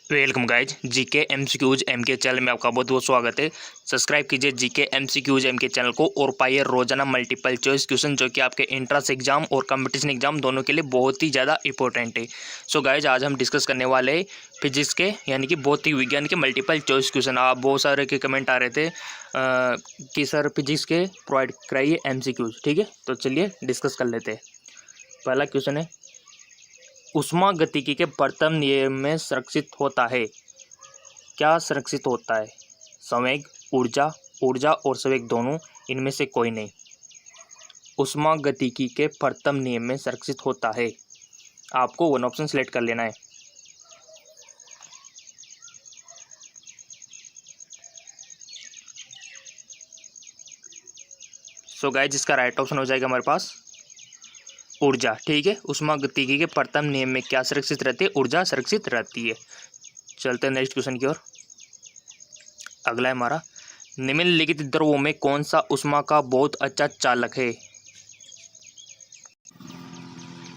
Welcome guys GK MCQs MK channel में आपका बहुत बहुत स्वागत है। सब्सक्राइब कीजिए जीके एमसीक्यूज एमके चैनल को और पाइए रोजाना मल्टीपल चॉइस क्वेश्चन जो कि आपके एंट्रेंस एग्जाम और कंपटीशन एग्जाम दोनों के लिए बहुत ही ज़्यादा इंपॉर्टेंट है। सो गाइज आज हम डिस्कस करने वाले हैं फिजिक्स के यानी कि भौतिक विज्ञान के मल्टीपल चॉइस क्वेश्चन। आप बहुत सारे के कमेंट आ रहे थे कि सर फिजिक्स के प्रोवाइड कराइए एमसीक्यूज। ठीक है, तो चलिए डिस्कस कर लेते हैं। पहला क्वेश्चन है, ऊष्मागतिकी के प्रथम नियम में संरक्षित होता है। क्या संरक्षित होता है? संवेग, ऊर्जा, ऊर्जा और संवेग दोनों, इनमें से कोई नहीं। ऊष्मागतिकी के प्रथम नियम में संरक्षित होता है। आपको वन ऑप्शन सेलेक्ट कर लेना है। सो गाइस इसका राइट ऑप्शन हो जाएगा हमारे पास ऊर्जा। ठीक है, ऊष्मागतिकी के प्रथम नियम में क्या सुरक्षित रहती है? ऊर्जा सुरक्षित रहती है। चलते हैं नेक्स्ट क्वेश्चन की ओर। अगला है हमारा, निम्नलिखित द्रवों में कौन सा ऊष्मा का बहुत अच्छा चालक है?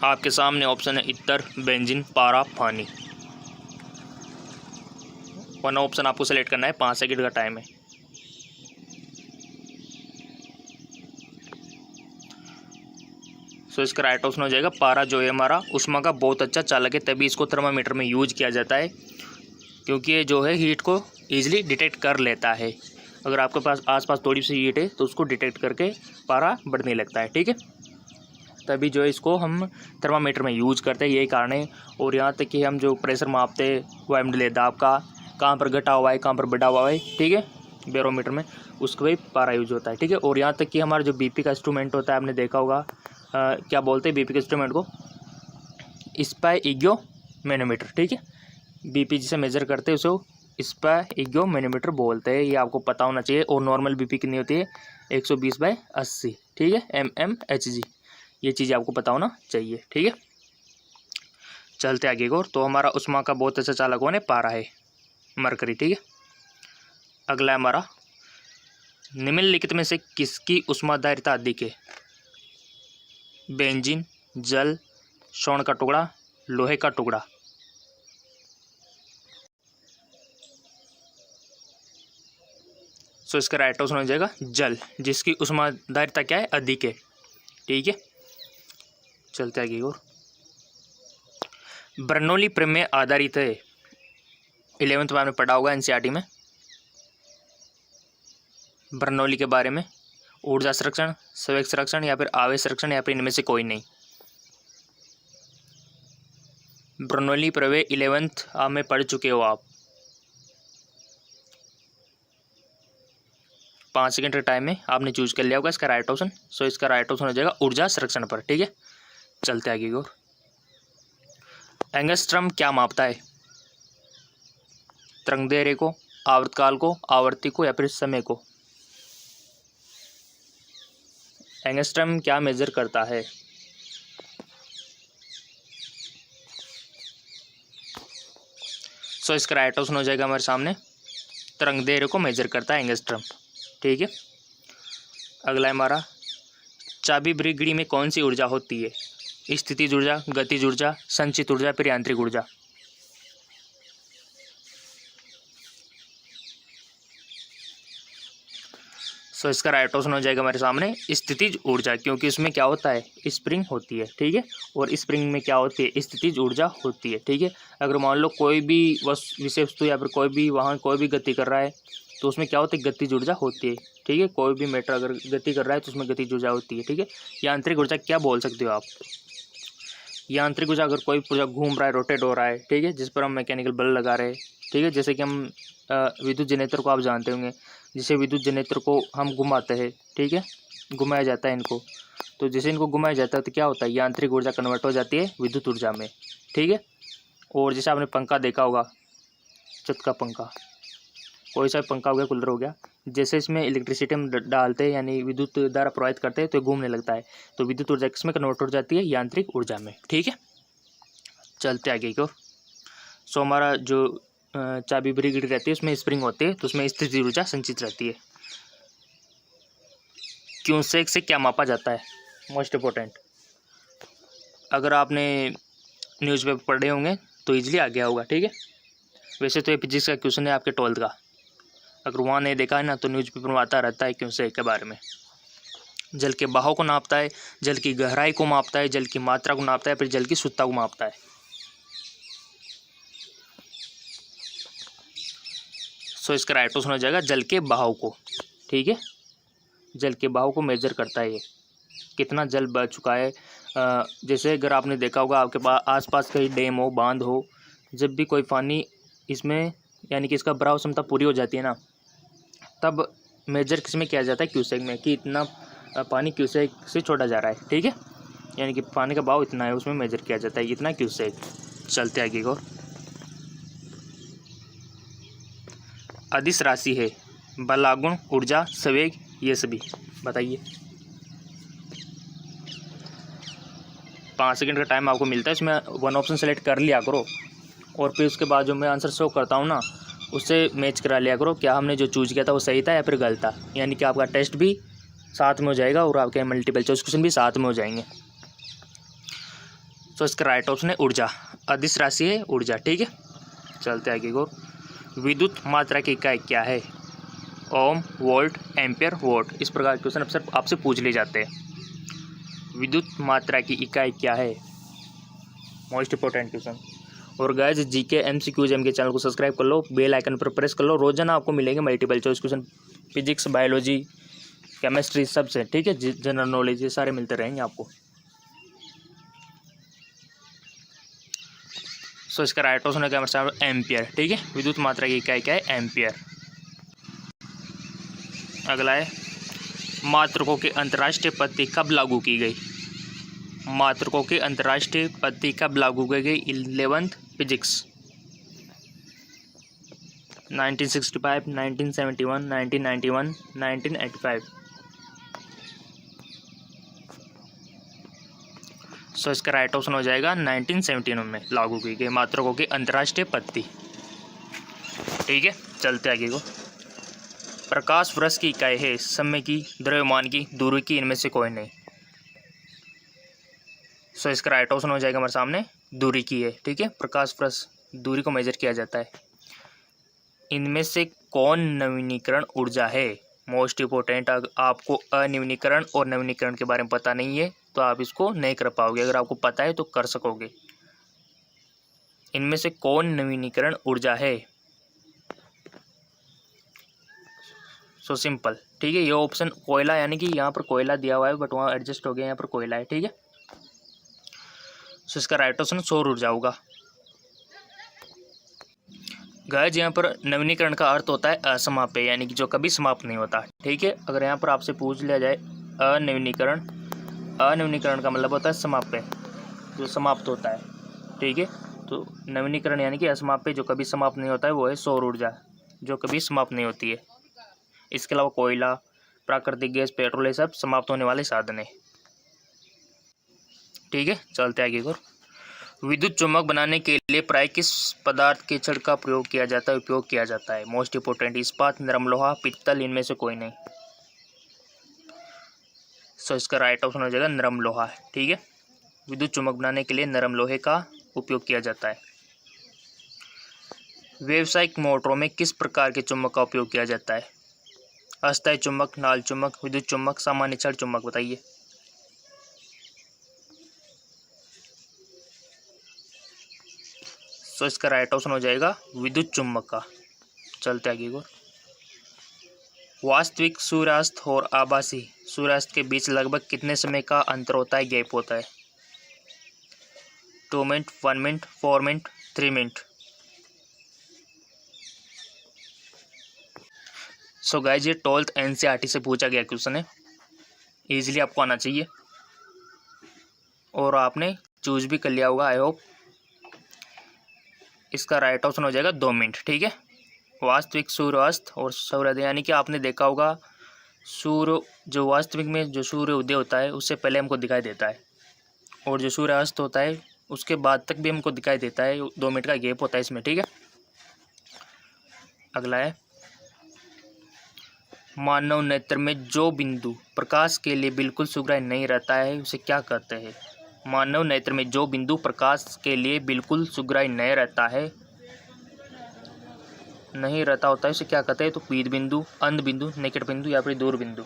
आपके सामने ऑप्शन है इत्र, बेंजीन, पारा, पानी। वन ऑप्शन आपको सेलेक्ट करना है। 5 सेकंड का टाइम है। सो इसका राइट ऑप्शन हो जाएगा पारा, जो है हमारा ऊष्मा का बहुत अच्छा चालक है। तभी इसको थर्मामीटर में यूज किया जाता है, क्योंकि ये जो है हीट को ईजिली डिटेक्ट कर लेता है। अगर आपके पास आसपास थोड़ी सी हीट है तो उसको डिटेक्ट करके पारा बढ़ने लगता है। ठीक है, तभी जो है इसको हम थर्मामीटर में यूज करते हैं, यही कारण है। और यहाँ तक कि हम जो प्रेशर मापते हैं वो एमडी दाब का कहाँ पर घटा हुआ है, कहाँ पर बढ़ा हुआ है, ठीक है, बैरोमीटर में, उसको भी पारा यूज होता है। ठीक है, और यहाँ तक कि हमारा जो बीपी का इंस्ट्रूमेंट होता है, आपने देखा होगा क्या बोलते हैं बीपी के इंस्ट्रूमेंट को? स्पाइगोमैनोमीटर। ठीक है, बीपी जिसे मेजर करते हैं उसे स्पाइगोमैनोमीटर बोलते हैं। ये आपको पता होना चाहिए। और नॉर्मल बीपी कितनी होती है? 120/80। ठीक है, mmHg। ये चीज़ आपको पता होना चाहिए। ठीक है, चलते आगे को। तो हमारा ऊष्मा का बहुत अच्छा चालक कौन है? पारा है, मरकरी। ठीक है, अगला है हमारा, निम्नलिखित में से किसकी ऊष्माधारिता अधिक है? बेंजीन, जल, स्वर्ण का टुकड़ा, लोहे का टुकड़ा। सो इसका राइट ऑप्शन हो जाएगा जल, जिसकी ऊष्माधारिता क्या है? अधिक है। ठीक है, चलते आगे और। बर्नौली प्रमेय आधारित है। 11th में आपने पढ़ा होगा एनसीईआरटी में बर्नौली के बारे में। ऊर्जा संरक्षण, संवेग संरक्षण, या फिर आवेश संरक्षण, या फिर इनमें से कोई नहीं। बर्नौली प्रमेय 11th में पढ़ चुके हो आप। 5 सेकंड का टाइम है, आपने चूज कर लिया होगा इसका राइट ऑप्शन। सो इसका राइट ऑप्शन हो जाएगा ऊर्जा संरक्षण पर। ठीक है, चलते आगे और। एंगस्ट्रम क्या मापता है? तरंगदैर्घ्य को, आवर्तकाल को, आवर्ती को, या फिर समय को? एंगस्ट्रम क्या मेजर करता है? सो इसका राइट ऑप्शन हो जाएगा हमारे सामने तरंगदैर्घ्य को मेजर करता है एंगस्ट्रम। ठीक है, अगला है हमारा, चाबी ब्रिगेडी में कौन सी ऊर्जा होती है? स्थितिज ऊर्जा, गतिज ऊर्जा, संचित ऊर्जा, फिर यांत्रिक ऊर्जा। सो इसका राइट ऑप्शन हो जाएगा हमारे सामने स्थितिज ऊर्जा, क्योंकि उसमें क्या होता है? स्प्रिंग होती है। ठीक है, और स्प्रिंग में क्या होती है? स्थितिज ऊर्जा होती है। ठीक है, अगर मान लो कोई भी विषय वस्तु या फिर कोई भी वहाँ कोई भी गति कर रहा है तो उसमें क्या होती है? गतिज ऊर्जा होती है। ठीक है, कोई भी मैटर अगर गति कर रहा है तो उसमें गतिज ऊर्जा होती है। ठीक है, यांत्रिक ऊर्जा क्या बोल सकते हो आप? यांत्रिक ऊर्जा अगर कोई पुर्जा घूम रहा है, रोटेट हो रहा है, ठीक है, जिस पर हम मैकेनिकल बल लगा रहे हैं, ठीक है, जैसे कि हम विद्युत जनरेटर को आप जानते होंगे, जिसे विद्युत जनरेटर को हम घुमाते हैं, ठीक है, घुमाया जाता है इनको, तो जैसे इनको घुमाया जाता है तो क्या होता है? यांत्रिक ऊर्जा कन्वर्ट हो जाती है विद्युत ऊर्जा में। ठीक है, और जैसे आपने पंखा देखा होगा, छत का पंखा, कोई सा पंखा हो गया, कूलर हो गया, जैसे इसमें इलेक्ट्रिसिटी हम डालते हैं यानी विद्युत द्वारा प्रवाहित करते हैं तो घूमने लगता है, तो विद्युत ऊर्जा किसमें कन्वर्ट हो जाती है? यांत्रिक ऊर्जा में। ठीक है, चलते आगे की ओर। सो हमारा जो चाबी ब्रिगेडी रहती है उसमें स्प्रिंग होती है, तो उसमें स्थितिज ऊर्जा संचित रहती है। क्यूसेक से क्या मापा जाता है? मोस्ट इम्पोर्टेंट, अगर आपने न्यूज़पेपर पढ़े होंगे तो ईजिली आ गया होगा। ठीक है, वैसे तो ये फिजिक्स का क्वेश्चन है आपके 12th का, अगर वहाँ नहीं देखा है ना तो न्यूज़पेपर में आता रहता है क्वेश्चन के बारे में। जल के बहाव को नापता है, जल की गहराई को मापता है, जल की मात्रा को नापता है, फिर जल की शुद्धता को मापता है। सो इसका राइट ऑप्शन हो जाएगा जल के बहाव को। ठीक है, जल के बहाव को मेजर करता है ये, कितना जल बह चुका है। जैसे अगर आपने देखा होगा आपके पास आसपास कहीं डैम हो, बांध हो, जब भी कोई पानी इसमें यानी कि इसका बहाव क्षमता पूरी हो जाती है ना, तब मेजर किस में किया जाता है, क्यूसेक में, कि इतना पानी क्यूसेक से छोड़ा जा रहा है। ठीक है, यानी कि पानी का बहाव इतना है, उसमें मेजर किया जाता है इतना क्यूसेक। चलते आगे को, अदिश राशि है, बलागुण, ऊर्जा, संवेग, ये सभी बताइए। 5 सेकंड का टाइम आपको मिलता है, इसमें वन ऑप्शन सेलेक्ट कर लिया करो और फिर उसके बाद जो मैं आंसर शो करता हूँ ना उससे मैच करा लिया करो, क्या हमने जो चूज किया था वो सही था या फिर गलत था। यानी कि आपका टेस्ट भी साथ में हो जाएगा और आपके मल्टीपल चॉइस क्वेश्चन भी साथ में हो जाएंगे। तो इसका राइट ऑप्शन है ऊर्जा, अदिश राशि है ऊर्जा। ठीक है, चलते आगे को, विद्युत मात्रा की इकाई क्या है, ओम, वोल्ट, एम्पियर, वोट। इस प्रकार के क्वेश्चन अक्सर आपसे पूछ ले जाते हैं। विद्युत मात्रा की इकाई क्या है, मोस्ट इंपॉर्टेंट क्वेश्चन। और गाइस जीके एमसीक्यूज एम के चैनल को सब्सक्राइब कर लो, बेल आइकन पर प्रेस कर लो, रोजाना आपको मिलेंगे multiple choice question, physics, biology, chemistry, सबसे। ठीक है, जनरल नॉलेज, ये सारे मिलते रहेंगे आपको। सो इसका राइट ऑप्शन है क्या मतलब एम्पियर। ठीक है, विद्युत मात्रा की इकाई क्या है, एम्पियर। अगला है, मात्रकों की अंतर्राष्ट्रीय पद्धति कब लागू की गई, मात्रकों की अंतर्राष्ट्रीय पद्धति कब लागू की गई, 11th फिजिक्स, 1965, 1971, 1991, 1985। सो इसका राइट ऑप्शन हो जाएगा 1971 में लागू की गई मात्रकों की अंतर्राष्ट्रीय पद्धति। ठीक है, चलते आगे को, प्रकाश वर्ष की इकाई है, समय की, द्रव्यमान की, दूरी की, इनमें से कोई नहीं। सो इसका राइट ऑप्शन हो जाएगा हमारे सामने दूरी की है। ठीक है, प्रकाश वर्ष दूरी को मेजर किया जाता है। इनमें से कौन नवीनीकरण ऊर्जा है, मोस्ट इंपॉर्टेंट। आपको अनवीनीकरण और नवीनीकरण के बारे में पता नहीं है तो आप इसको नहीं कर पाओगे, अगर आपको पता है तो कर सकोगे। इनमें से कौन नवीनीकरण ऊर्जा है, सो सिंपल। ठीक है, ये ऑप्शन कोयला, यानी कि यहाँ पर कोयला दिया हुआ है बट वहाँ एडजस्ट हो गया, यहाँ पर कोयला है। ठीक है, सो इसका राइट ऑप्शन सौर ऊर्जा होगा। गाइस यहाँ पर नवीनीकरण का अर्थ होता है असमाप्य, यानी कि जो कभी समाप्त नहीं होता। ठीक है, अगर यहाँ पर आपसे पूछ लिया जाए अनवीनीकरण, अनवीनीकरण का मतलब होता है समाप्य, जो समाप्त होता है। ठीक है, तो नवीनीकरण यानी कि असमाप्य, जो कभी समाप्त नहीं होता है, वो है सौर ऊर्जा, जो कभी समाप्त नहीं होती है। इसके अलावा कोयला, प्राकृतिक गैस, पेट्रोल, ये सब समाप्त होने वाले साधन है। ठीक है, चलते आगे को, विद्युत चुम्बक बनाने के लिए प्राय किस पदार्थ के छड़ का प्रयोग किया जाता है, उपयोग किया जाता है, मोस्ट इंपोर्टेंट। इस्पात, नरम लोहा, पित्तल, इनमें से कोई नहीं। सो इसका राइट ऑप्शन हो जाएगा नरम लोहा। ठीक है, विद्युत चुम्बक बनाने के लिए नरम लोहे का उपयोग किया जाता है। व्यावसायिक मोटरों में किस प्रकार के चुम्बक का उपयोग किया जाता है, अस्थायी चुम्बक, नाल चुम्बक, विद्युत चुम्बक, सामान्य छड़ चुम्बक, बताइए। सो इसका राइट ऑप्शन हो जाएगा विद्युत चुम्बक का। चलते आगे को, वास्तविक सूर्यास्त और आभासी सूर्यास्त के बीच लगभग कितने समय का अंतर होता है, गैप होता है, 2 minute, 1 minute, 4 minute, 3 minute. So guys ये 12th NCERT से पूछा गया क्वेश्चन है, इजीली आपको आना चाहिए और आपने चूज भी कर लिया होगा, आई होप। इसका राइट ऑप्शन हो जाएगा 2 मिनट। ठीक है, वास्तविक सूर्यास्त और सूर्योदय, यानी कि आपने देखा होगा सूर्य, जो वास्तविक में जो सूर्य उदय होता है उससे पहले हमको दिखाई देता है, और जो सूर्यास्त होता है उसके बाद तक भी हमको दिखाई देता है, 2 मिनट का गैप होता है इसमें। ठीक है, अगला है, मानव नेत्र में जो बिंदु प्रकाश के लिए बिल्कुल सुग्राह्य नहीं रहता है उसे क्या कहते हैं, मानव नेत्र में जो बिंदु प्रकाश के लिए बिल्कुल सुग्राह्य नहीं रहता है नहीं रहता होता है, इसे क्या कहते हैं? तो पीध बिंदु, अंध बिंदु, निकट बिंदु या फिर दूर बिंदु।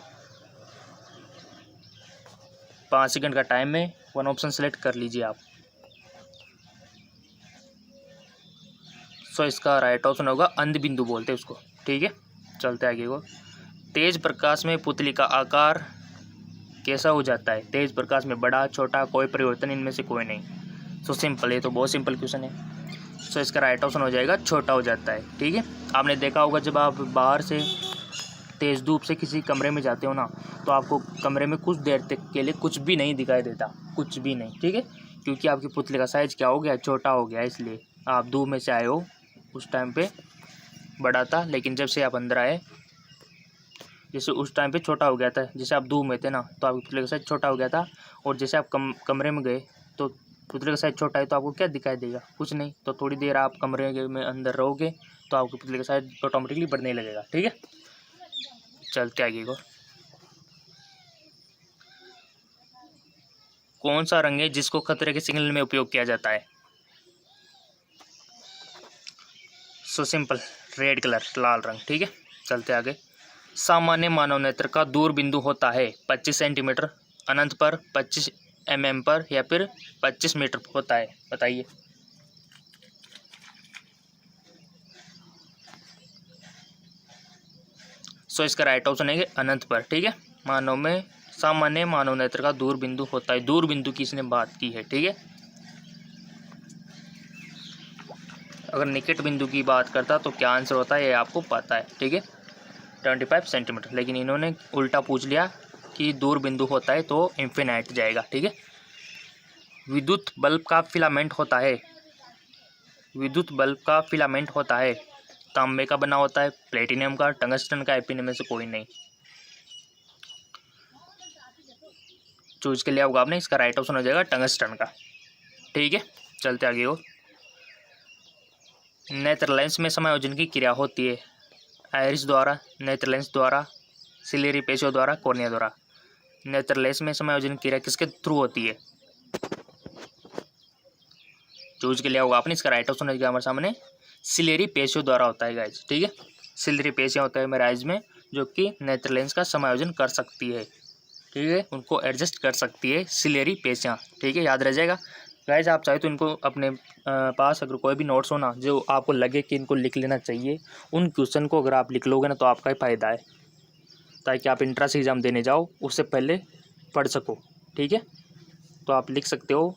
5 सेकंड का टाइम है, वन ऑप्शन सेलेक्ट कर लीजिए आप। सो इसका राइट ऑप्शन होगा अंध बिंदु बोलते हैं उसको। ठीक है, चलते आगे को। तेज प्रकाश में पुतली का आकार कैसा हो जाता है? तेज प्रकाश में बड़ा, छोटा, कोई परिवर्तन इनमें से कोई नहीं। सो सिंपल, ये तो बहुत सिंपल क्वेश्चन है। सो इसका राइट ऑप्शन हो जाएगा छोटा हो जाता है। ठीक है, आपने देखा होगा जब आप बाहर से तेज़ धूप से किसी कमरे में जाते हो ना, तो आपको कमरे में कुछ देर तक के लिए कुछ भी नहीं दिखाई देता, कुछ भी नहीं। ठीक है, क्योंकि आपकी पुतली का साइज़ क्या हो गया? छोटा हो गया। इसलिए आप धूप में से आए हो, उस टाइम पे बड़ा था, लेकिन जब से आप अंदर आए, जैसे उस टाइम पे छोटा हो गया था। जैसे आप धूप में थे ना, तो आपकी पुतले का साइज छोटा हो गया था, और जैसे आप कमरे में गए तो पुतले का साइज छोटा है, तो आपको क्या दिखाई देगा? कुछ नहीं। तो थोड़ी देर आप कमरे में अंदर रहोगे तो आपकी पुतले का साइज ऑटोमेटिकली बढ़ने लगेगा। ठीक है, चलते आगे को। कौन सा रंग है जिसको खतरे के सिग्नल में उपयोग किया जाता है? सो सिंपल, रेड कलर, लाल रंग। ठीक है, चलते आगे। सामान्य मानव नेत्र का दूर बिंदु होता है 25 सेंटीमीटर, अनंत पर 25 mm पर, या फिर 25 मीटर होता है? बताइए। सो इसका राइट ऑप्शन है अनंत पर। ठीक है, सामान्य मानव नेत्र का दूर बिंदु होता है। दूर बिंदु की इसने बात की है। ठीक है, अगर निकट बिंदु की बात करता तो क्या आंसर होता है, ये आपको पता है। ठीक है, 25 सेंटीमीटर, लेकिन इन्होंने उल्टा पूछ लिया कि दूर बिंदु होता है तो इन्फिनाइट जाएगा। ठीक है, विद्युत बल्ब का फिलामेंट होता है, विद्युत बल्ब का फिलामेंट होता है तांबे का बना होता है, प्लेटिनियम का, टंगस्टन का, इनमें से कोई नहीं। चूज के लिया होगा आपने, इसका राइट ऑप्शन हो जाएगा टंगस्टन का। ठीक है, चलते आगे हो। नेत्र लेंस में समायोजन की क्रिया होती है आयरिस द्वारा, नेत्र लेंस द्वारा, सिलेरी पेशियों द्वारा, कॉर्निया द्वारा। नेत्र लेंस में समायोजन क्रिया किसके थ्रू होती है? चूज के लिया होगा आपने, इसका राइट ऑप्शन है हमारे सामने सिलेरी पेशियों द्वारा होता है गाइज। ठीक है, सिलेरी पेशियाँ होता है मेरे आइज में, जो कि नेत्र लेंस का समायोजन कर सकती है। ठीक है, उनको एडजस्ट कर सकती है सिलेरी पेशियाँ। ठीक है, याद रह जाएगा गाइज। आप चाहे तो इनको अपने पास अगर कोई भी नोट्स हो ना, जो आपको लगे कि इनको लिख लेना चाहिए, उन क्वेश्चन को अगर आप लिख लोगे ना तो आपका ही फ़ायदा है, ताकि आप इंट्रेंस एग्ज़ाम देने जाओ उससे पहले पढ़ सको। ठीक है, तो आप लिख सकते हो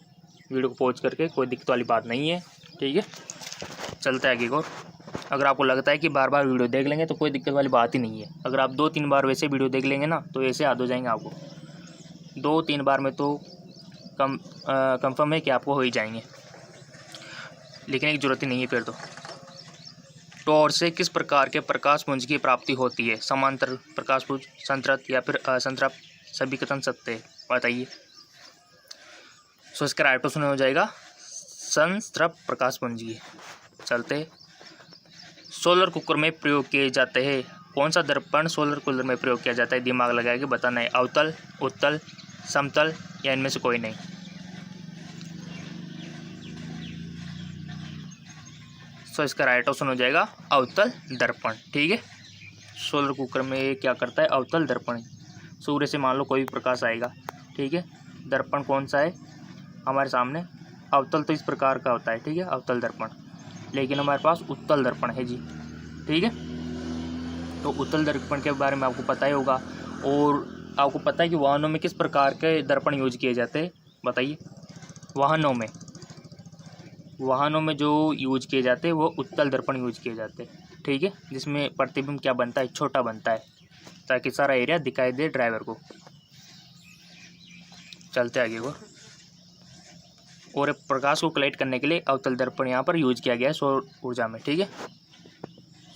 वीडियो को पॉज करके, कोई दिक्कत वाली बात नहीं है। ठीक है, चलते आगे को। अगर आपको लगता है कि बार बार वीडियो देख लेंगे तो कोई दिक्कत वाली बात ही नहीं है। अगर आप 2-3 बार वैसे वीडियो देख लेंगे ना तो ऐसे याद हो जाएंगे आपको। 2-3 बार में तो कंफर्म है कि आपको हो ही जाएंगे, लिखने की जरूरत ही नहीं है फिर तो। टॉर्च से किस प्रकार के प्रकाश पुंज की प्राप्ति होती है? समांतर प्रकाश पुंज, संतृप्त या फिर असंतृप्त, सन्निकटन सत्य? बताइए। सो इसका राइट ऑप्शन हो जाएगा संतृप्त प्रकाश पुंज की। चलते। सोलर कुकर में प्रयोग किए जाते हैं कौन सा दर्पण सोलर कुकर में प्रयोग किया जाता है? दिमाग लगा के बताना है। अवतल, उत्तल, समतल या इनमें से कोई नहीं। सो इसका राइट ऑप्शन हो जाएगा अवतल दर्पण। ठीक है, सोलर कुकर में क्या करता है? अवतल दर्पण। सूर्य से मान लो कोई भी प्रकाश आएगा, ठीक है, दर्पण कौन सा है हमारे सामने? अवतल तो इस प्रकार का होता है, ठीक है, अवतल दर्पण। लेकिन हमारे पास उत्तल दर्पण है जी। ठीक है, तो उत्तल दर्पण के बारे में आपको पता ही होगा। और आपको पता है कि वाहनों में किस प्रकार के दर्पण यूज किए जाते हैं? बताइए। वाहनों में जो यूज किए जाते हैं वो उत्तल दर्पण यूज किए जाते हैं। ठीक है, जिसमें प्रतिबिंब क्या बनता है? छोटा बनता है, ताकि सारा एरिया दिखाई दे ड्राइवर को। चलते आगे को। और प्रकाश को कलेक्ट करने के लिए अवतल दर्पण यहाँ पर यूज किया गया है सौर ऊर्जा में। ठीक है,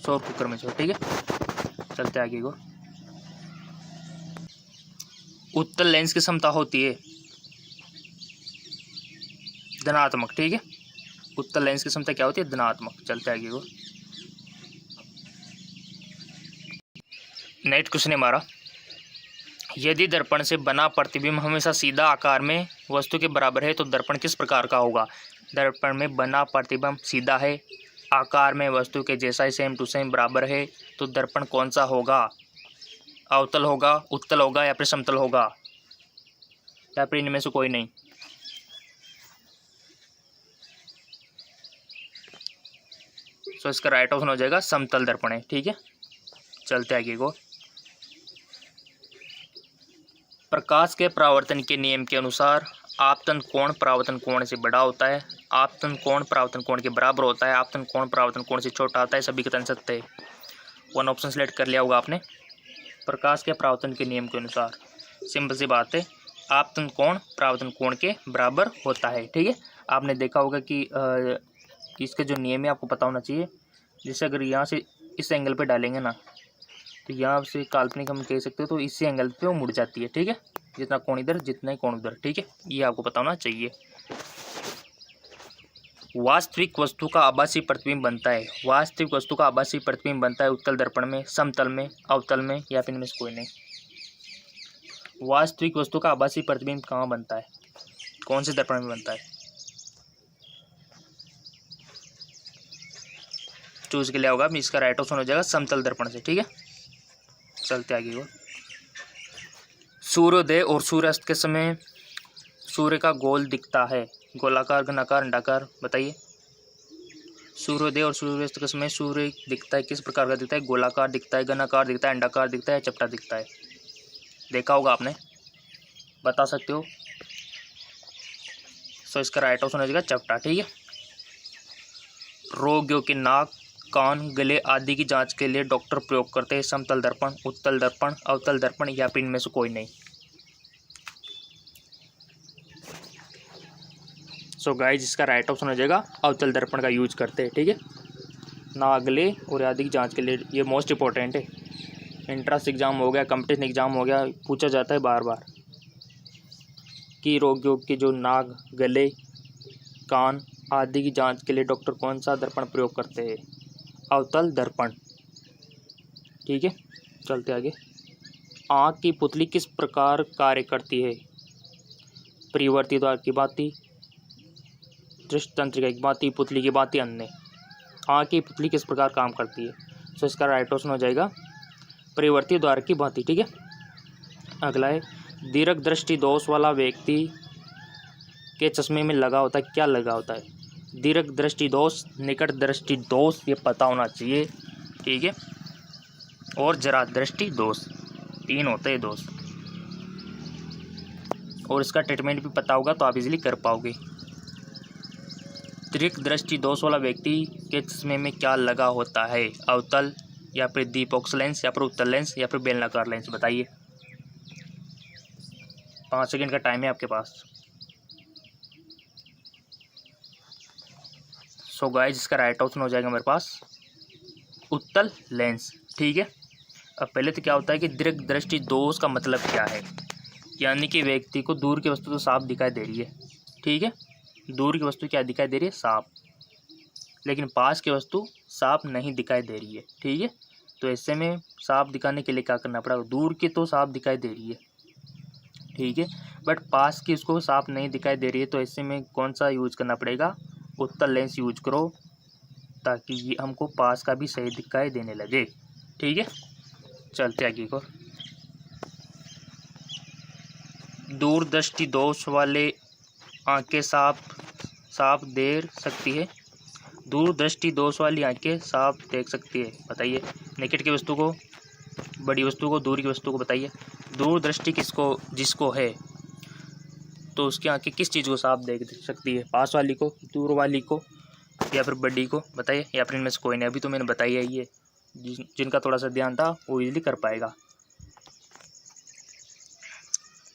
सौर कुकर में। ठीक है, चलते आगे को। उत्तल लेंस की क्षमता होती है धनात्मक। ठीक है, उत्तल लेंस की क्षमता क्या होती है? धनात्मक। चलते आगे को। नेक्स्ट क्वेश्चन है हमारा, यदि दर्पण से बना प्रतिबिंब हमेशा सीधा आकार में वस्तु के बराबर है तो दर्पण किस प्रकार का होगा? दर्पण में बना प्रतिबिंब सीधा है, आकार में वस्तु के जैसा ही सेम टू सेम बराबर है तो दर्पण कौन सा होगा? अवतल होगा, उत्तल होगा या फिर समतल होगा, या फिर इनमें से कोई नहीं? तो इसका राइट ऑप्शन हो जाएगा समतल दर्पण है। ठीक है, चलते आगे को। प्रकाश के परावर्तन के नियम के अनुसार आपतन कोण परावर्तन कोण से बड़ा होता है, आपतन कोण परावर्तन कोण के बराबर होता है, आपतन कोण परावर्तन कोण से छोटा होता है, सभी कथन सत्य है। वन ऑप्शन सेलेक्ट कर लिया होगा आपने। प्रकाश के परावर्तन के नियम के अनुसार, सिंपल सी बात है, आपतन कोण परावर्तन कोण के बराबर होता है। ठीक है, आपने देखा होगा कि इसका जो नियम है आपको पता होना चाहिए। जैसे अगर यहाँ से इस एंगल पे डालेंगे ना, तो यहाँ से काल्पनिक हम कह सकते हो, तो इसी एंगल पे वो मुड़ जाती है। ठीक है, जितना कोण इधर जितना ही कोण उधर। ठीक है, ये आपको पता होना चाहिए। वास्तविक वस्तु का आभासी प्रतिबिंब बनता है, वास्तविक वस्तु का आभासी प्रतिबिंब बनता है उत्तल दर्पण में, समतल में, अवतल में, या फिर इनमें से कोई नहीं। वास्तविक वस्तु का आभासी प्रतिबिंब कहाँ बनता है, कौन से दर्पण में बनता है? चूज के लिए होगा, इसका राइट ऑप्शन हो जाएगा समतल दर्पण से। ठीक है, चलते आगे को। सूर्योदय और सूर्यास्त के समय सूर्य का गोल दिखता है, गोलाकार, घनाकार, अंडाकार, बताइए। सूर्योदय और सूर्यास्त के समय सूर्य दिखता है, किस प्रकार का दिखता है? गोलाकार दिखता है, घनाकार दिखता है, अंडाकार दिखता है, चपटा दिखता है? देखा होगा आपने, बता सकते हो। सो इसका राइट ऑप्शन हो जाएगा चपटा। ठीक है, रोगियों के नाक, कान, गले आदि की जांच के लिए डॉक्टर प्रयोग करते हैं समतल दर्पण, उत्तल दर्पण, अवतल दर्पण, या फिर इनमें से कोई नहीं। सो गाइस, इसका राइट ऑप्शन हो जाएगा अवतल दर्पण का यूज करते हैं। ठीक है, नाक, गले और आदि की जांच के लिए, ये मोस्ट इंपॉर्टेंट है। एंट्रेंस एग्जाम हो गया, कंपटीशन एग्जाम हो गया, पूछा जाता है बार बार कि रोगियों के जो नाक, गले, कान आदि की जांच के लिए डॉक्टर कौन सा दर्पण प्रयोग करते हैं? अवतल दर्पण। ठीक है, चलते आगे। आँख की पुतली किस प्रकार कार्य करती है? परिवर्ती द्वार की भांति, दृष्टि तंत्रिका की भांति, पुतली की भांति, अन्य। आँख की पुतली किस प्रकार काम करती है? सो इसका राइट ऑप्शन हो जाएगा परिवर्ती द्वार की भांति। ठीक है, अगला है, दीर्घ दृष्टि दोष वाला व्यक्ति के चश्मे में लगा होता है, क्या लगा होता है? दीर्घ दृष्टि दोष, निकट दृष्टि दोष, ये पता होना चाहिए। ठीक है, और जरा दृष्टि दोष, 3 होते हैं दोष, और इसका ट्रीटमेंट भी पता होगा तो आप इजीली कर पाओगे। दीर्घ दृष्टि दोष वाला व्यक्ति के चश्मे में क्या लगा होता है? अवतल, या फिर दीपोक्स लेंस, या फिर उत्तल लेंस, या फिर बेलनाकार लेंस, बताइए। 5 सेकंड का टाइम है आपके पास। सो गाइस, इसका राइट ऑप्शन हो जाएगा मेरे पास उत्तल लेंस। ठीक है, अब पहले तो क्या होता है कि दीर्घ दृष्टि दोष का मतलब क्या है? यानी कि व्यक्ति को दूर की वस्तु तो साफ दिखाई दे रही है। ठीक है, दूर की वस्तु क्या दिखाई दे रही है? साफ, लेकिन पास की वस्तु साफ नहीं दिखाई दे रही है। ठीक है, तो ऐसे में साफ दिखाने के लिए क्या करना पड़ेगा? दूर की तो साफ दिखाई दे रही है, ठीक है, बट पास की उसको साफ नहीं दिखाई दे रही है, तो ऐसे में कौन सा यूज करना पड़ेगा? उत्तल लेंस यूज करो, ताकि ये हमको पास का भी सही दिखाई देने लगे। ठीक है, चलते आगे को। दूरदृष्टि दोष वाले आंखें साफ देख सकती है, दूरदृष्टि दोष वाली आंखें साफ देख सकती है, बताइए। निकट की वस्तु को, बड़ी वस्तु को, दूर की वस्तु को, बताइए। दूरदृष्टि किसको, जिसको है, तो उसकी आंखें किस चीज़ को साफ देख सकती है? पास वाली को, दूर वाली को, या फिर बड़ी को, बताइए। या फिर इनमें से कोई नहीं। अभी तो मैंने बताई है, ये जिनका थोड़ा सा ध्यान था वो इजीली कर पाएगा।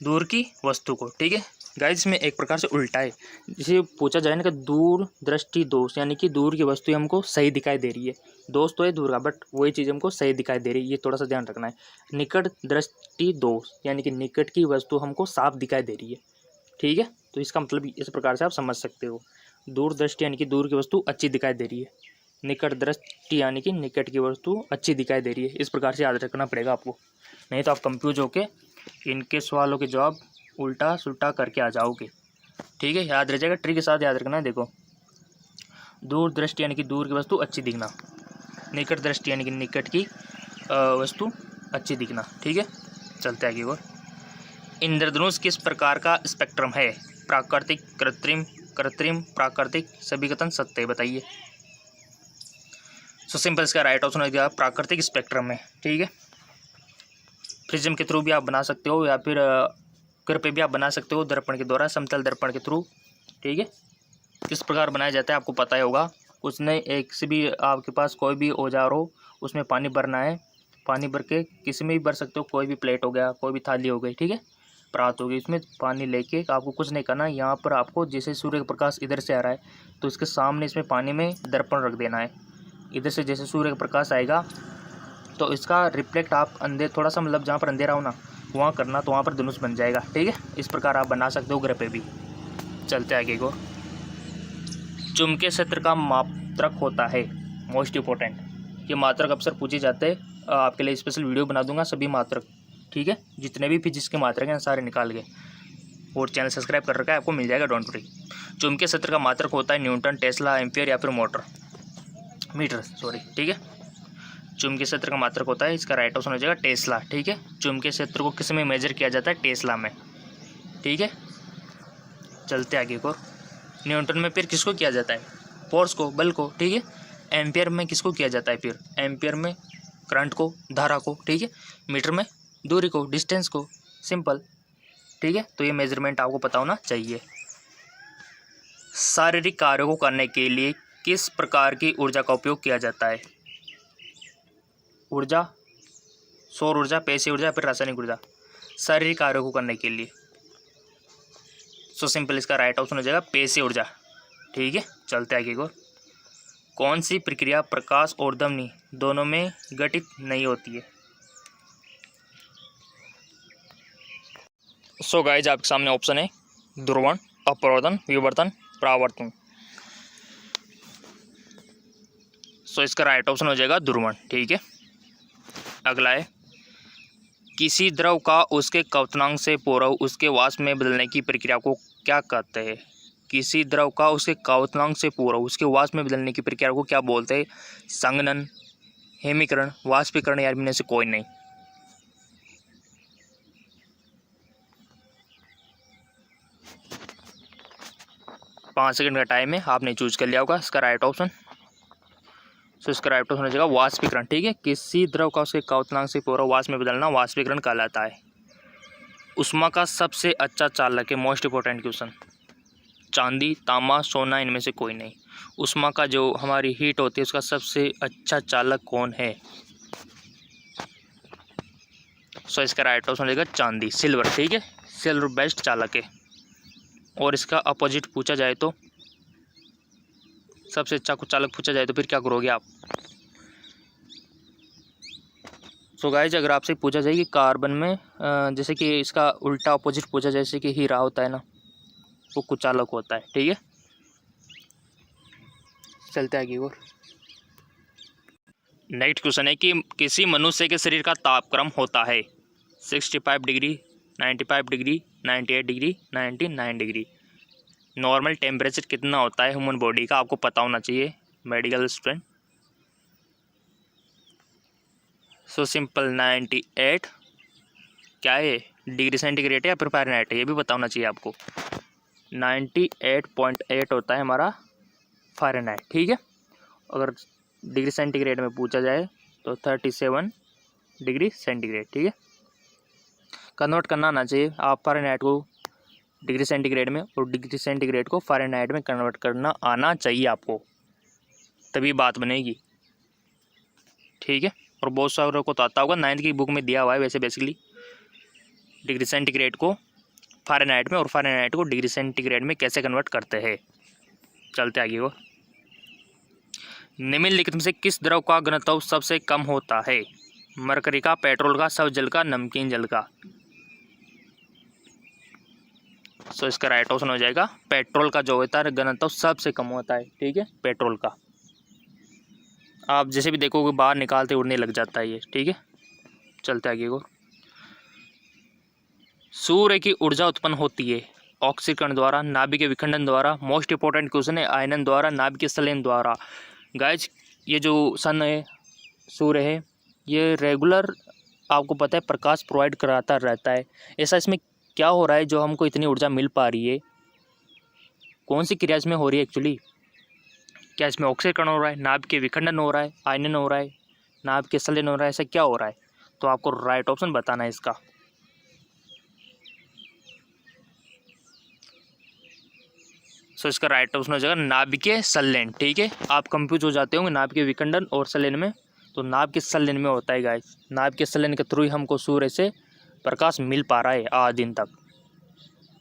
दूर की वस्तु को। ठीक है गाइस, इसमें एक प्रकार से उल्टा है। जैसे पूछा जाए ना कि दूर दृष्टि दोष, यानी कि दूर की वस्तु हमको सही दिखाई दे रही है। दोष तो है दूर का, बट वही चीज़ हमको सही दिखाई दे रही है, ये थोड़ा सा ध्यान रखना है। निकट दृष्टि दोष, यानी कि निकट की वस्तु हमको साफ दिखाई दे रही है। ठीक है, तो इसका मतलब इस प्रकार से आप समझ सकते हो। दूर दृष्टि यानी कि दूर की वस्तु अच्छी दिखाई दे रही है, निकट दृष्टि यानी कि निकट की वस्तु अच्छी दिखाई दे रही है। इस प्रकार से याद रखना पड़ेगा आपको, नहीं तो आप कंफ्यूज होके इनके सवालों के जवाब उल्टा सुल्टा करके आ जाओगे। ठीक है, याद रह जाएगा, ट्रिक के साथ याद रखना है। देखो, दूर दृष्टि यानी कि दूर की वस्तु अच्छी दिखना, निकट दृष्टि यानी कि निकट की वस्तु अच्छी दिखना। ठीक है, चलते आगे और। इंद्रधनुष किस प्रकार का स्पेक्ट्रम है? प्राकृतिक, कृत्रिम, कृत्रिम, प्राकृतिक, सभी सत्य, बताइए। सो सिंपल इसका राइट ऑप्शन हो गया प्राकृतिक स्पेक्ट्रम है। ठीक है, प्रिज्म के थ्रू भी आप बना सकते हो या फिर कर पे भी आप बना सकते हो, दर्पण के द्वारा, समतल दर्पण के थ्रू। ठीक है, किस प्रकार बनाया जाता है आपको पता ही होगा। कुछ नहीं, एक से भी आपके पास कोई भी औजार हो, उसमें पानी भरना है, पानी भर के किसी में भी भर सकते हो, कोई भी प्लेट हो गया, कोई भी थाली हो गई, ठीक है, परात हो गई, उसमें पानी लेके आपको कुछ नहीं करना है। यहाँ पर आपको जैसे सूर्य का प्रकाश इधर से आ रहा है तो इसके सामने इसमें पानी में दर्पण रख देना है। इधर से जैसे सूर्य का प्रकाश आएगा तो इसका रिफ्लेक्ट आप अंधेर थोड़ा सा, मतलब जहाँ पर अंधेरा हो ना वहाँ करना, तो वहाँ पर धनुष बन जाएगा। ठीक है, इस प्रकार आप बना सकते हो ग्रह पे भी। चलते आगे को। चुंबकीय क्षेत्र का मात्रक होता है, मोस्ट इंपॉर्टेंट, ये मात्रक अक्सर पूछे जाते हैं, आपके लिए स्पेशल वीडियो बना दूंगा सभी मात्रक। ठीक है, जितने भी फिजिक्स के मात्रक हैं सारे निकाल के, और चैनल सब्सक्राइब कर रखा है, आपको मिल जाएगा, डोंट वरी। चुंबकीय क्षेत्र का मात्रक होता है न्यूटन, टेस्ला, एम्पियर या फिर मीटर। ठीक है, चुंबकीय क्षेत्र का मात्रक होता है, इसका राइट ऑप्शन हो जाएगा टेस्ला। ठीक है, चुंबकीय क्षेत्र को किस में मेजर किया जाता है? टेस्ला में। ठीक है, चलते आगे को। न्यूटन में फिर किसको किया जाता है? फोर्स को, बल को। ठीक है, एम्पियर में किसको किया जाता है? फिर एम्पियर में करंट को, धारा को। ठीक है, मीटर में दूरी को, डिस्टेंस को। सिंपल। ठीक है, तो ये मेजरमेंट आपको पता होना चाहिए। शारीरिक कार्यों को करने के लिए किस प्रकार की ऊर्जा का उपयोग किया जाता है? ऊर्जा, सौर ऊर्जा, पेशीय ऊर्जा, फिर रासायनिक ऊर्जा। शारीरिक कार्यों को करने के लिए सो सिंपल इसका राइट ऑप्शन हो जाएगा पेशीय ऊर्जा। ठीक है, चलते आगे को। कौन सी प्रक्रिया प्रकाश और ध्वनि दोनों में घटित नहीं होती है? सो गाइज आपके सामने ऑप्शन है ध्रुवण, अपवर्तन, विवर्तन, परावर्तन। सो इसका राइट ऑप्शन हो जाएगा ध्रुवण। ठीक है, अगला है किसी द्रव का उसके क्वथनांक से पूर्व उसके वाष्प में बदलने की प्रक्रिया को क्या कहते हैं? किसी द्रव का उसके क्वथनांक से पूर्व उसके वाष्प में बदलने की प्रक्रिया को क्या बोलते हैं? संघनन, हेमीकरण, वाष्पीकरण या इनमें से कोई नहीं। पाँच सेकंड का टाइम है, आपने चूज कर लिया होगा इसका राइट ऑप्शन। सो इसका राइट ऑप्शन हो जाएगा वाष्पीकरण। ठीक है, किसी द्रव का उसके क्वथनांक से पूर्व वाष्प में बदलना वाष्पीकरण कहलाता है। उष्मा का सबसे अच्छा चालक है, मोस्ट इंपॉर्टेंट क्वेश्चन। चांदी, तांबा, सोना, इनमें से कोई नहीं। उष्मा का जो हमारी हीट होती है उसका सबसे अच्छा चालक कौन है? सो इसका राइट ऑप्शन हो जाएगा चांदी, सिल्वर। ठीक है, सिल्वर बेस्ट चालक है। और इसका अपोजिट पूछा जाए तो, सबसे अच्छा कुछ चालक पूछा जाए तो फिर क्या करोगे आप? सो गाइज अगर आपसे पूछा जाए कि कार्बन में जैसे कि इसका उल्टा अपोजिट पूछा जाए, जैसे कि हीरा होता है ना, वो कुछ चालक होता है। ठीक है, चलते आगे और। नेक्स्ट क्वेश्चन है कि किसी मनुष्य के शरीर का तापक्रम होता है 65 degree, 95 degree, 98 degree, 99 degree. Normal temperature कितना होता है ह्यूमन बॉडी का, आपको पता होना चाहिए, मेडिकल स्टूडेंट। सो सिंपल 98 क्या है, डिग्री सेंटीग्रेड है या फिर फ़ारेनहाइट है, ये भी पता होना चाहिए आपको। 98.8 होता है हमारा फ़ारेनहाइट। ठीक है, अगर डिग्री सेंटीग्रेड में पूछा जाए तो 37 डिग्री सेंटीग्रेड। ठीक है, कन्वर्ट करना आना चाहिए आप फ़ारेनहाइट को डिग्री सेंटीग्रेड में, और डिग्री सेंटीग्रेड को फ़ारेनहाइट में कन्वर्ट करना आना चाहिए आपको, तभी बात बनेगी। ठीक है, और बहुत सारों को तो आता होगा, 9th की बुक में दिया हुआ है वैसे बेसिकली, डिग्री सेंटीग्रेड को फ़ारेनहाइट में और फ़ारेनहाइट को डिग्री सेंटीग्रेड में कैसे कन्वर्ट करते हैं। चलते आगे वो। निम्नलिखित में से किस द्रव का घनत्व सबसे कम होता है? मरकरी का, पेट्रोल का, सब जल का, नमकीन जल का। सो इसका राइट ऑप्शन हो जाएगा पेट्रोल का, जो होता है घनत्व सबसे कम होता है। ठीक है, पेट्रोल का। आप जैसे भी देखोगे बाहर निकालते उड़ने लग जाता है ये। ठीक है, चलते आगे को। सूर्य की ऊर्जा उत्पन्न होती है ऑक्सीकरण द्वारा, नाभिक के विखंडन द्वारा। मोस्ट इंपॉर्टेंट क्वेश्चन है आयनन द्वारा, नाभिक के संलयन द्वारा। गाइज ये जो सन है, सूर्य है, ये रेगुलर आपको पता है प्रकाश प्रोवाइड कराता रहता है। ऐसा इसमें क्या हो रहा है जो हमको इतनी ऊर्जा मिल पा रही है? कौन सी क्रिया इसमें हो रही है एक्चुअली? क्या इसमें ऑक्सीकरण हो रहा है, नाभिक के विखंडन हो रहा है, आयनन हो रहा है, नाभिक के संलयन हो रहा है, ऐसा क्या हो रहा है? तो आपको राइट ऑप्शन बताना है इसका। सो इसका राइट ऑप्शन हो जाएगा नाभिकीय संलयन। ठीक है, आप कंफ्यूज हो जाते होंगे नाभिकीय विखंडन और संलयन में, तो नाभिकीय संलयन में होता है गाइस। नाभिकीय संलयन के थ्रू ही हमको सूर्य से प्रकाश मिल पा रहा है आज दिन तक।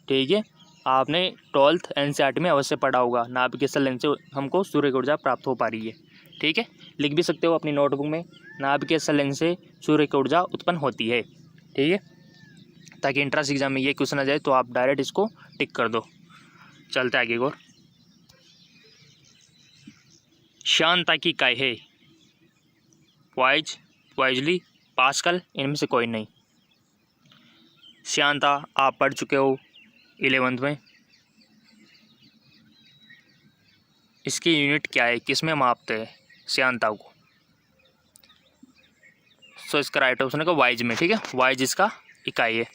ठीक है, आपने 12th NCERT में अवश्य पढ़ा होगा, नाभिकीय संलयन से हमको सूर्य की ऊर्जा प्राप्त हो पा रही है। ठीक है, लिख भी सकते हो अपनी नोटबुक में, नाभिकीय संलयन से सूर्य की ऊर्जा उत्पन्न होती है। ठीक है, ताकि एंट्रेंस एग्जाम में ये क्वेश्चन आ जाए तो आप डायरेक्ट इसको टिक कर दो। चलते आगे और श्यानता की इकाई है वाइजली, पास्कल, इनमें से कोई नहीं। श्यानता आप पढ़ चुके हो 11th में। इसकी यूनिट क्या है, किस में मापते हैं श्यानता को? सो इसका राइट ऑप्शन है वाइज में। ठीक है, वाइज इसका इकाई है।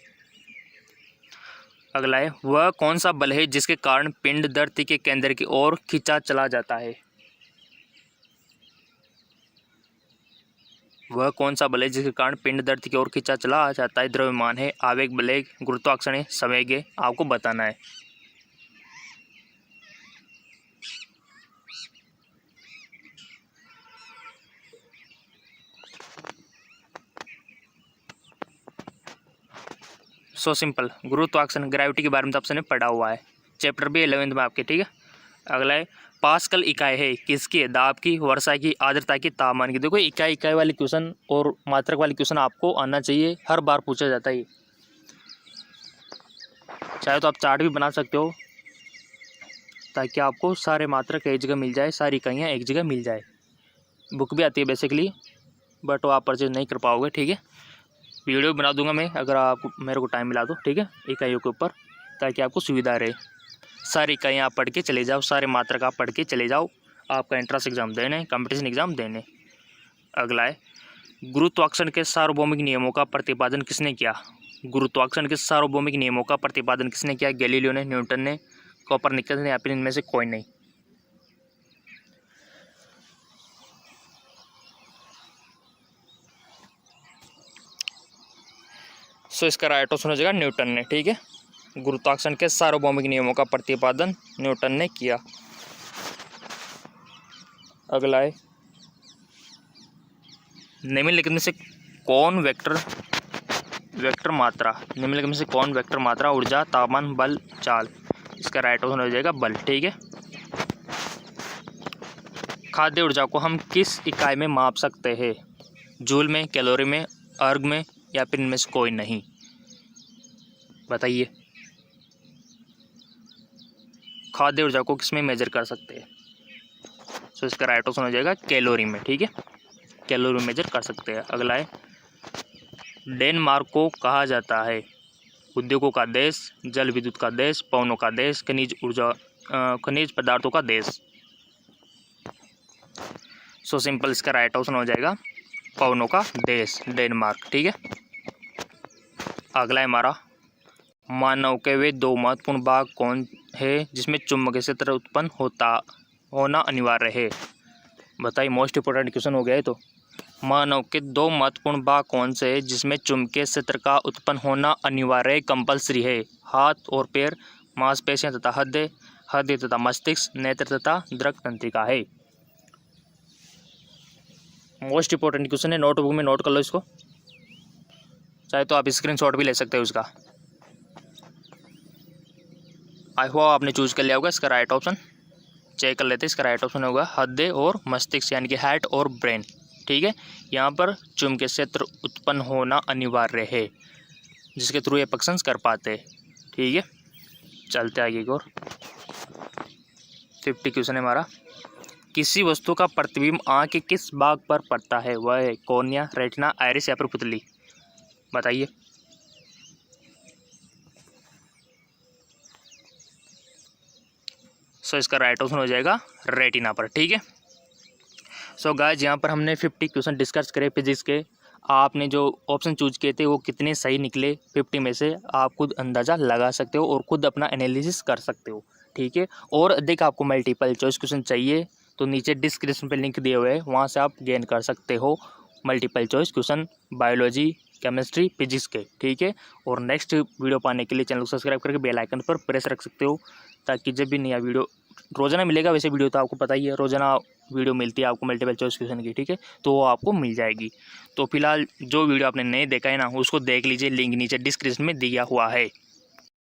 अगला है, वह कौन सा बल है जिसके कारण पिंड धरती के केंद्र की ओर खींचा चला जाता है? वह कौन सा बल है जिसके कारण पिंड धरती की ओर खींचा चला जाता है? द्रव्यमान है, आवेग बल है, गुरुत्वाकर्षण है, संवेग है, आपको बताना है। सो सिंपल, गुरुत्वाकर्षण, ग्रेविटी के बारे में तो आपने पढ़ा हुआ है, चैप्टर भी 11th में आपके। ठीक है, अगला है, पास्कल इकाई है किसकी? दाब की, वर्षा की, आर्द्रता की, तापमान की। देखो इकाई वाले क्वेश्चन और मात्रक वाले क्वेश्चन आपको आना चाहिए, हर बार पूछा जाता है। चाहे तो आप चार्ट भी बना सकते हो ताकि आपको सारे मात्रक एक जगह मिल जाए, सारी इकाइयाँ एक जगह मिल जाए। बुक भी आती है बेसिकली, बट वो आप परचेज नहीं कर पाओगे। ठीक है, वीडियो बना दूंगा मैं अगर आप मेरे को टाइम मिला तो। ठीक है, इकाइयों के ऊपर, ताकि आपको सुविधा रहे। सारी इकाइयाँ आप पढ़ के चले जाओ, सारे मात्रक आप पढ़ के चले जाओ, आपका एंट्रेंस एग्जाम देने, कंपटीशन एग्जाम देने। अगला है, गुरुत्वाकर्षण के सार्वभौमिक नियमों का प्रतिपादन किसने किया? गुरुत्वाकर्षण के सार्वभौमिक नियमों का प्रतिपादन किसने किया? गैलीलियो ने, न्यूटन ने, कोपरनिकस ने, या फिर इनमें से कोई नहीं? सो इसका राइट ऑप्शन हो जाएगा न्यूटन ने। ठीक है, गुरुत्वाकर्षण के सार्वभौमिक नियमों का प्रतिपादन न्यूटन ने किया। अगला है, निम्नलिखित में से कौन वेक्टर मात्रा, निम्नलिखित में से कौन वेक्टर मात्रा, ऊर्जा, तापमान, बल, चाल? इसका राइट ऑप्शन हो जाएगा बल। ठीक है, खाद्य ऊर्जा को हम किस इकाई में माप सकते हैं? जूल में, कैलोरी में, अर्ग में, या फिर इनमें से कोई नहीं? बताइए, खाद्य ऊर्जा को किस में मेजर कर सकते हैं? सो इसका राइट ऑप्शन हो जाएगा कैलोरी में। ठीक है, कैलोरी में मेजर कर सकते हैं। अगला है, डेनमार्क को कहा जाता है उद्योगों का देश, जल विद्युत का देश, पवनों का देश, खनिज पदार्थों का देश। सो सिंपल, इसका राइट ऑप्शन हो जाएगा पवनों का देश, डेनमार्क। ठीक है, अगला है हमारा, मानव के वे दो महत्वपूर्ण भाग कौन है जिसमें चुंबकीय क्षेत्र उत्पन्न होना अनिवार्य है? बताइए, मोस्ट इंपोर्टेंट क्वेश्चन हो गया है। तो मानव के दो महत्वपूर्ण भाग कौन से हैं जिसमें चुंबकीय क्षेत्र का उत्पन्न होना अनिवार्य, कंपल्सरी है? हाथ और पैर, मांसपेशियां तथा हृदय तथा मस्तिष्क, नेत्र तथा दृक तंत्रिका है। मोस्ट इंपोर्टेंट क्वेश्चन है, नोटबुक में नोट कर लो इसको, चाहे तो आप स्क्रीनशॉट भी ले सकते हो इसका। आई होप आपने चूज कर लिया होगा इसका राइट ऑप्शन। चेक कर लेते हैं, इसका राइट ऑप्शन होगा हृदय और मस्तिष्क, यानी कि हार्ट और ब्रेन। ठीक है, यहाँ पर चुंबकीय क्षेत्र उत्पन्न होना अनिवार्य है, जिसके थ्रू ये फंक्शंस कर पाते हैं। ठीक है, चलते आगे और 50 क्वेश्चन है हमारा, किसी वस्तु का प्रतिबिंब आँख के किस भाग पर पड़ता है? वह है कॉर्निया, रेटिना, आइरिस, या फिर पुतली? बताइए, सो इसका राइट ऑप्शन हो जाएगा रेटिना पर। ठीक है। सो गाइस यहाँ पर हमने 50 क्वेश्चन डिस्कस करे फिजिक्स के। आपने जो ऑप्शन चूज किए थे वो कितने सही निकले 50 में से आप खुद अंदाज़ा लगा सकते हो और खुद अपना एनालिसिस कर सकते हो। ठीक है। और अधिक आपको मल्टीपल चॉइस क्वेश्चन चाहिए तो नीचे डिस्क्रिप्शन पे लिंक दिए हुए हैं, वहाँ से आप गेन कर सकते हो multiple choice question biology, chemistry, physics के। ठीक है। और नेक्स्ट वीडियो पाने के लिए चैनल को सब्सक्राइब करके बेल आइकन पर प्रेस रख सकते हो, ताकि जब भी नया वीडियो रोज़ाना मिलेगा, वैसे वीडियो तो आपको पता ही है रोज़ाना वीडियो मिलती है आपको मल्टीपल चॉइस क्वेश्चन की। ठीक है। तो वो आपको मिल जाएगी। तो फिलहाल जो वीडियो आपने नहीं देखा है ना, उसको देख लीजिए, लिंक नीचे डिस्क्रिप्शन में दिया हुआ है।